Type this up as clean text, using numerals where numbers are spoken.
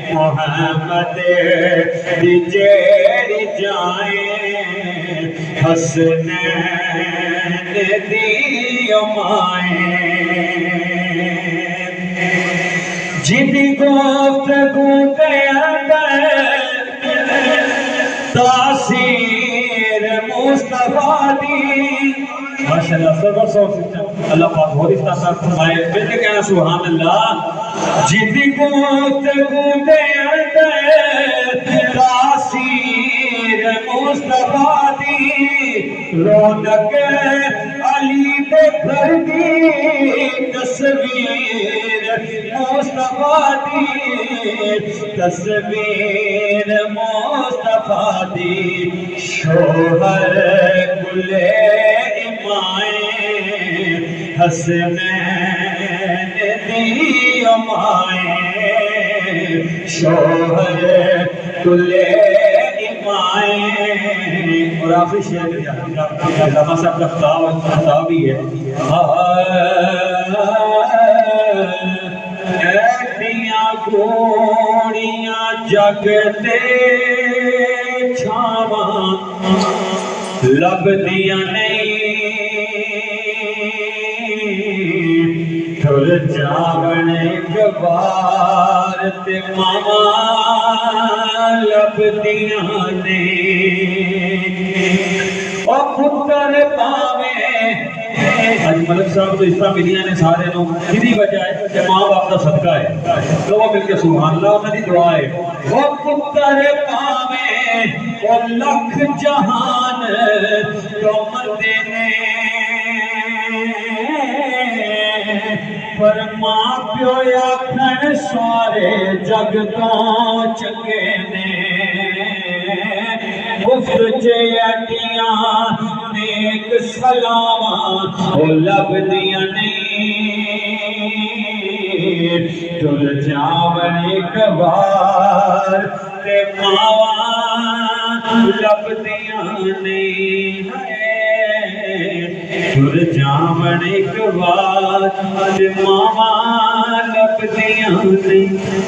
محمد دی جیڑی جائیں حسنین دی مائیں جدی گفتگو کے اندر تاثیر مصطفیٰ دی ماشاءاللہ سرور سوک اللہ پاک بہت استعصار فرمائے مل کے کہنا سبحان اللہ جدی گفتگو کے اندر تاثیر مصطفیٰ دی رونق علی دے گھر دی تصویر مصطفیٰ دی تصویر مصطفیٰ دی شوہر گل امائیں حسنین دی امائیں شوہر گل اور آخری شہر علامہ صاحب کا خطاب ہی ہے ایڈیاں گھوڑیاں جگ تے چھاواں لبدیاں نہیں ٹھر جاون گوار تے ماما لبدیاں نہیں اور پتر پاویں آج ملک صاحب تو اس طرح ملیاں نے سارے نو کدی وجہ ہے کہ ماں باپ کا صدقہ ہے تو وہ مل کے سبحان اللہ انہوں نے دعا ہے وہ پتر پاویں وہ لکھ جہان تو مردے نے پر ماں پیو آکھن سارے جگ تو چنگے نے مفت جیٹیاں نیک سلاواں او لبدیاں نہیں ٹر جاون ایک بار تے ماواں لبدیاں نہیں ٹر جاون ایک بار تے ماواں لبدیاں نہیں